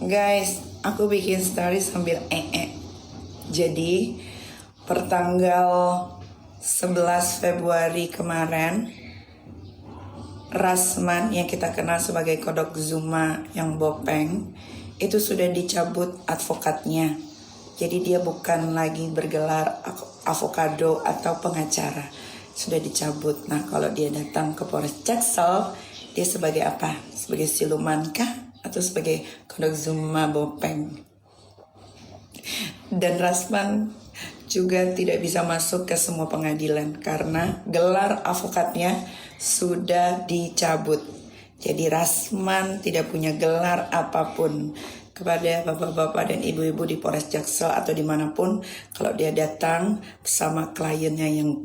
Guys, aku bikin story sambil Jadi, pertanggal 11 Februari kemarin, Rasman yang kita kenal sebagai Kodok Zuma yang bopeng, itu sudah dicabut advokatnya. Jadi dia bukan lagi bergelar avokado atau pengacara. Sudah dicabut. Nah, kalau dia datang ke Polres Jaksel, dia sebagai apa? Sebagai siluman kah? Atau sebagai Kodok Zuma bopeng? Dan Rasman juga tidak bisa masuk ke semua pengadilan karena gelar avokatnya sudah dicabut. Jadi Rasman tidak punya gelar apapun. Kepada bapak-bapak dan ibu-ibu di Polres Jaksel atau dimanapun, kalau dia datang bersama kliennya yang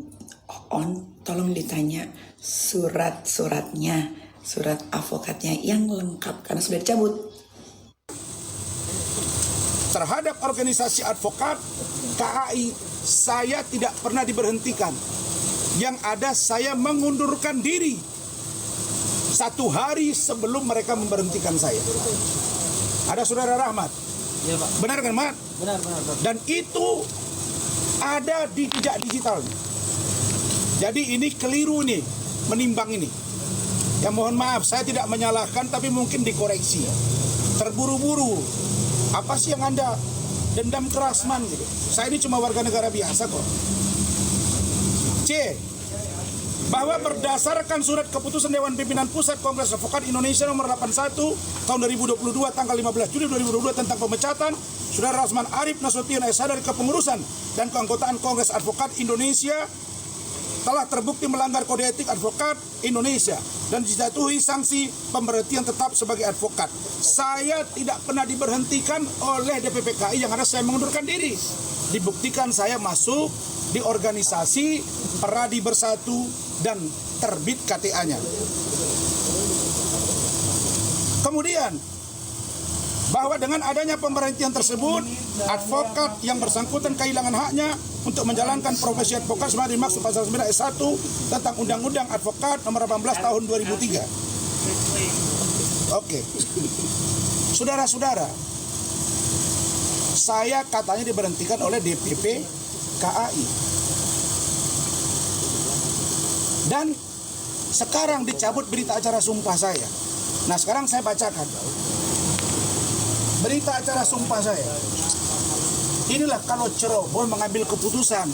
tolong ditanya surat-suratnya, surat avokatnya yang lengkap karena sudah dicabut. Terhadap organisasi advokat KAI, saya tidak pernah diberhentikan. Yang ada saya mengundurkan diri 1 hari sebelum mereka memberhentikan saya. Ada Saudara Rahmat? Iya, Pak. Benar kan, Mat? Benar, Pak. Dan itu ada di jejak digitalnya. Jadi ini keliru nih, menimbang ini. Ya mohon maaf, saya tidak menyalahkan tapi mungkin dikoreksi. Terburu-buru. Apa sih yang Anda dendam ke Rasman gitu? Saya ini cuma warga negara biasa kok. C. Bahwa berdasarkan surat keputusan Dewan Pimpinan Pusat Kongres Advokat Indonesia nomor 81 tahun 2022 tanggal 15 Juli 2022 tentang pemecatan Saudara Rasman Arif Nasution SH dari kepengurusan dan keanggotaan Kongres Advokat Indonesia telah terbukti melanggar kode etik advokat Indonesia dan dijatuhi sanksi pemberhentian tetap sebagai advokat. Saya tidak pernah diberhentikan oleh DPPKI, yang ada saya mengundurkan diri. Dibuktikan saya masuk di organisasi Peradi Bersatu dan terbit KTA-nya. Kemudian bahwa dengan adanya pemberhentian tersebut, advokat yang bersangkutan kehilangan haknya untuk menjalankan profesi advokat sebagaimana dimaksud pasal 9 ayat 1 tentang Undang-Undang Advokat nomor 18 tahun 2003. Oke. Saudara-saudara, saya katanya diberhentikan oleh DPP KAI. Dan sekarang dicabut berita acara sumpah saya. Nah, sekarang saya bacakan berita acara sumpah saya. Inilah kalau ceroboh mengambil keputusan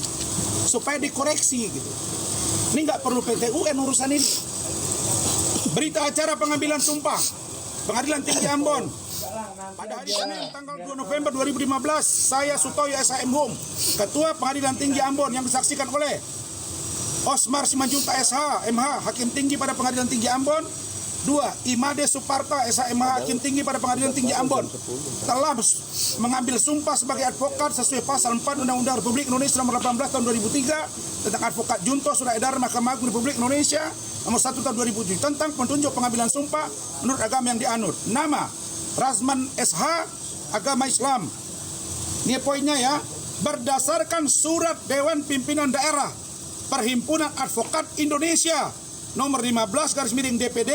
supaya dikoreksi gitu. Ini nggak perlu PT UN urusan ini. Berita acara pengambilan sumpah Pengadilan Tinggi Ambon pada hari Senin tanggal 2 November 2015, saya Sutoyo SHM Hum, Ketua Pengadilan Tinggi Ambon yang disaksikan oleh Osmar Simanjuntak SH MH, Hakim Tinggi pada Pengadilan Tinggi Ambon. 2. Imade Suparta SHMH, Hakim Tinggi pada Pengadilan Tinggi Ambon, telah mengambil sumpah sebagai advokat sesuai pasal 4 Undang-Undang Republik Indonesia nomor 18 tahun 2003 tentang advokat junto surat edaran Mahkamah Agung Republik Indonesia nomor 1 tahun 2007 tentang petunjuk pengambilan sumpah menurut agama yang dianut. Nama Rasman SH, agama Islam. Ini poinnya ya. Berdasarkan surat Dewan Pimpinan Daerah Perhimpunan Advokat Indonesia nomor 15 garis miring DPD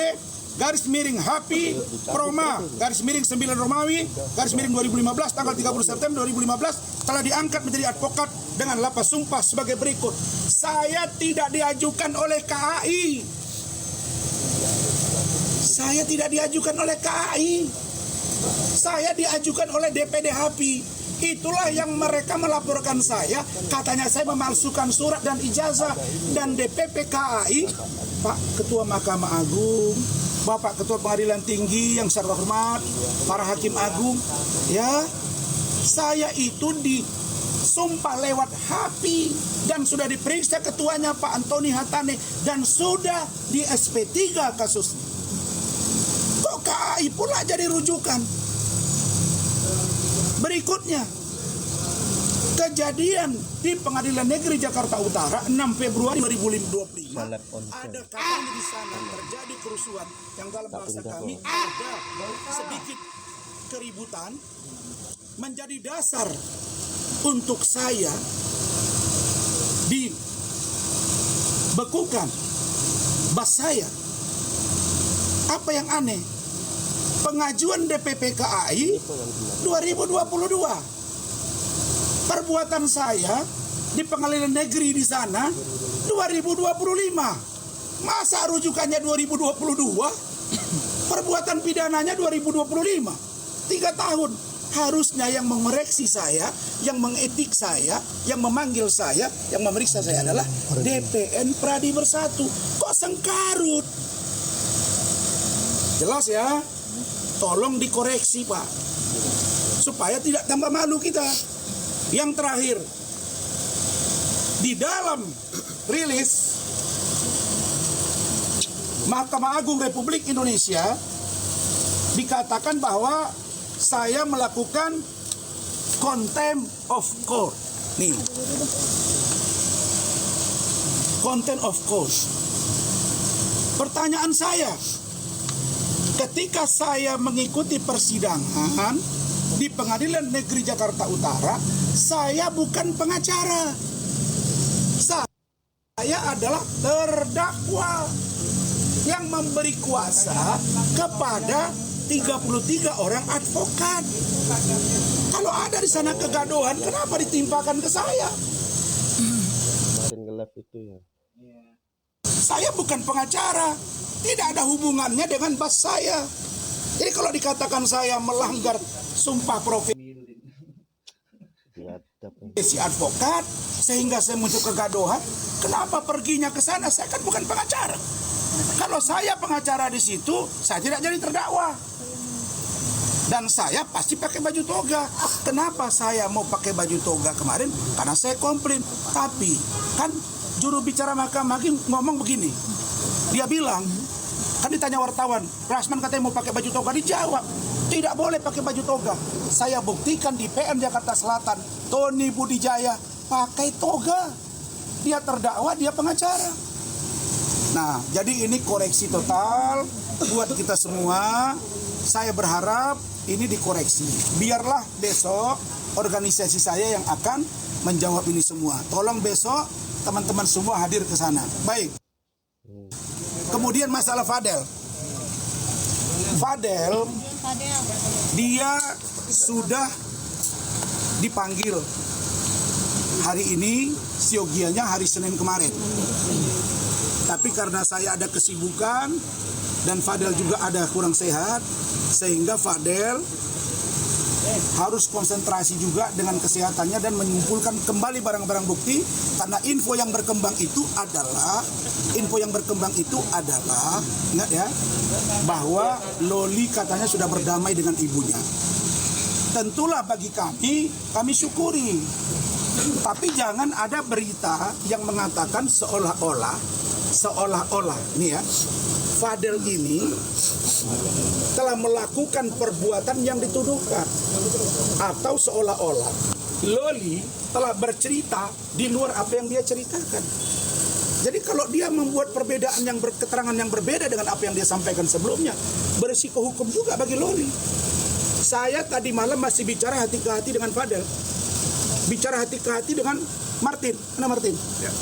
garis miring HAPI Proma garis miring 9 Romawi garis miring 2015 tanggal 30 September 2015 telah diangkat menjadi advokat dengan lapas sumpah sebagai berikut. Saya tidak diajukan oleh KAI. Saya tidak diajukan oleh KAI. Saya diajukan oleh DPD HAPI. Itulah yang mereka melaporkan saya, katanya saya memalsukan surat dan ijazah. Dan DPP KAI, Pak Ketua Mahkamah Agung, Bapak Ketua Pengadilan Tinggi yang saya hormat, para Hakim Agung, ya, saya itu disumpah lewat HAPI dan sudah diperiksa ketuanya Pak Antoni Hatane dan sudah di SP3 kasusnya. Kok KAI pula jadi rujukan? Berikutnya, kejadian di Pengadilan Negeri Jakarta Utara 6 Februari 2025. Ada kami di sana terjadi kerusuhan yang dalam bahasa kami ada sedikit keributan menjadi dasar untuk saya dibekukan bas saya. Apa yang aneh? pengajuan DPP KAI 2022. Perbuatan saya di pengadilan negeri di sana 2025. Masa rujukannya 2022? Perbuatan pidananya 2025. 3 tahun. Harusnya yang mengoreksi saya, yang mengetik saya, yang memanggil saya, yang memeriksa saya adalah DPN Pradi Bersatu. Kok sengkarut? Jelas ya? Tolong dikoreksi, Pak. Supaya tidak tambah malu kita. Yang terakhir, di dalam rilis Mahkamah Agung Republik Indonesia dikatakan bahwa saya melakukan contempt of court. Nih, contempt of court. Pertanyaan saya, ketika saya mengikuti persidangan di Pengadilan Negeri Jakarta Utara, saya bukan pengacara. Saya adalah terdakwa yang memberi kuasa kepada 33 orang advokat. Kalau ada di sana kegaduhan, kenapa ditimpakan ke saya? Kemarin gelap itu ya. Saya bukan pengacara. Tidak ada hubungannya dengan bas saya. Jadi kalau dikatakan saya melanggar sumpah profesi advokat sehingga saya muncul kegaduhan, kenapa perginya ke sana? Saya kan bukan pengacara. Kalau saya pengacara di situ, saya tidak jadi terdakwa. Dan saya pasti pakai baju toga. Kenapa saya mau pakai baju toga kemarin? Karena saya komplain. Tapi kan juru bicara Mahkamah Agung ngomong begini. Dia bilang, kan ditanya wartawan, Rasman katanya mau pakai baju toga, dijawab, tidak boleh pakai baju toga. Saya buktikan di PN Jakarta Selatan, Tony Budijaya pakai toga. Dia terdakwa, dia pengacara. Nah, jadi ini koreksi total buat kita semua. Saya berharap ini dikoreksi. Biarlah besok organisasi saya yang akan menjawab ini semua. Tolong besok teman-teman semua hadir ke sana. Baik. Kemudian masalah Fadel. Fadel, dia sudah dipanggil hari ini, siogianya hari Senin kemarin. Tapi karena saya ada kesibukan dan Fadel juga ada kurang sehat, sehingga Fadel harus konsentrasi juga dengan kesehatannya dan mengumpulkan kembali barang-barang bukti. Karena info yang berkembang itu adalah ingat ya, bahwa Loli katanya sudah berdamai dengan ibunya. Tentulah bagi kami syukuri. Tapi jangan ada berita yang mengatakan seolah-olah nih ya, Fadel ini telah melakukan perbuatan yang dituduhkan, atau seolah-olah Loli telah bercerita di luar apa yang dia ceritakan. Jadi kalau dia membuat perbedaan keterangan yang berbeda dengan apa yang dia sampaikan sebelumnya, berisiko hukum juga bagi Loli. Saya tadi malam masih bicara hati ke hati dengan Fadel, bicara hati ke hati dengan Martin. Mana Martin? Ya.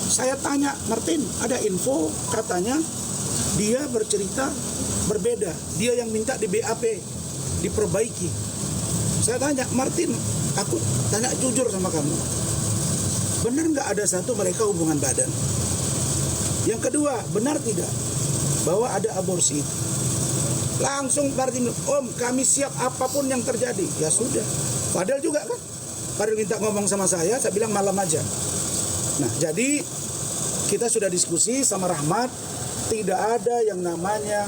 Saya tanya, Martin, ada info katanya dia bercerita berbeda. Dia yang minta di BAP, diperbaiki. Saya tanya, Martin, aku tanya jujur sama kamu. Benar nggak ada satu mereka hubungan badan? Yang kedua, benar tidak bahwa ada aborsi? Langsung Martin, Om, kami siap apapun yang terjadi. Ya sudah. Padahal juga kan, Fadel minta ngomong sama saya bilang malam aja. Nah, jadi kita sudah diskusi sama Rahmat, tidak ada yang namanya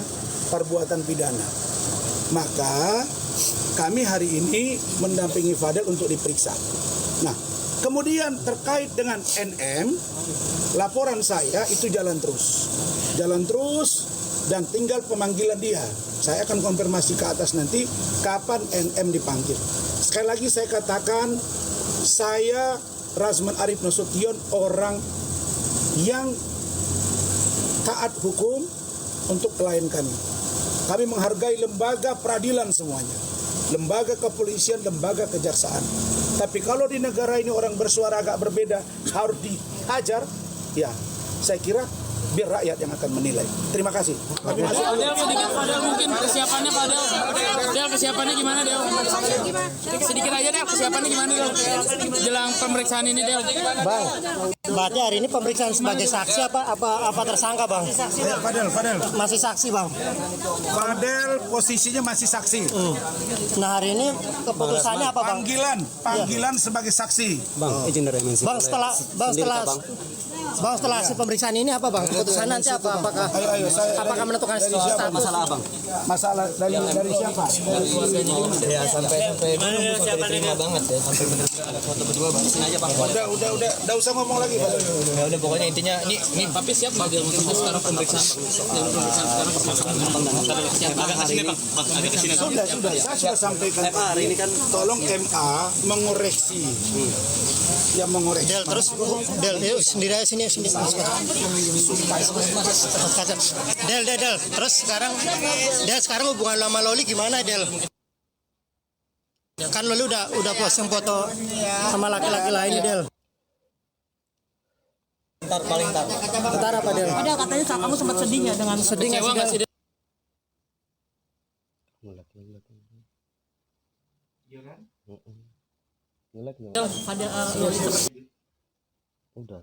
perbuatan pidana. Maka kami hari ini mendampingi Fadel untuk diperiksa. Nah, kemudian terkait dengan NM, laporan saya itu jalan terus dan tinggal pemanggilan dia. Saya akan konfirmasi ke atas nanti kapan NM dipanggil. Sekali lagi saya katakan, saya Rasman Arief Nasution orang yang taat hukum untuk klien kami. Kami menghargai lembaga peradilan semuanya, lembaga kepolisian, lembaga kejaksaan. Tapi kalau di negara ini orang bersuara agak berbeda harus dihajar, ya saya kira biar rakyat yang akan menilai. Terima kasih. Kami masuk. Del sedikit Del mungkin kesiapannya Pak Del. Del kesiapannya gimana Del? Sedikit aja Del kesiapannya gimana Del? Jelang pemeriksaan ini Del. Bang, berarti hari ini pemeriksaan sebagai saksi apa tersangka bang? Fadel. Masih saksi bang. Fadel posisinya masih saksi. Nah hari ini keputusannya apa bang? Panggilan sebagai saksi. Bang setelah si pemeriksaan ini apa bang? Keputusan nanti apa? Apakah menentukan status? Masalah apa? Masalah dari siapa? Ya sampai diterima banget ya sampai benar-benar foto berdua batasin aja Pak. Udah usah ngomong lagi Pak. Ya udah pokoknya intinya ini Tapi siap Pak Del untuk sekarang pemeriksaan. Dalam pemeriksaan sekarang siap Pak hari ini. Sudah. Saya sudah sampaikan hari ini kan. Tolong MA mengoreksi. Yang mengoreksi. Del, yuk sendiri aja sini. Del. Terus sekarang hubungan lama Loli gimana Del? Kan Loli udah posting foto sama laki-laki lain Del. Ntar apa Del? Ada katanya kamu sempat sedihnya dengan Sedih nggak sih Del? Ngelek nggak? pada Udah.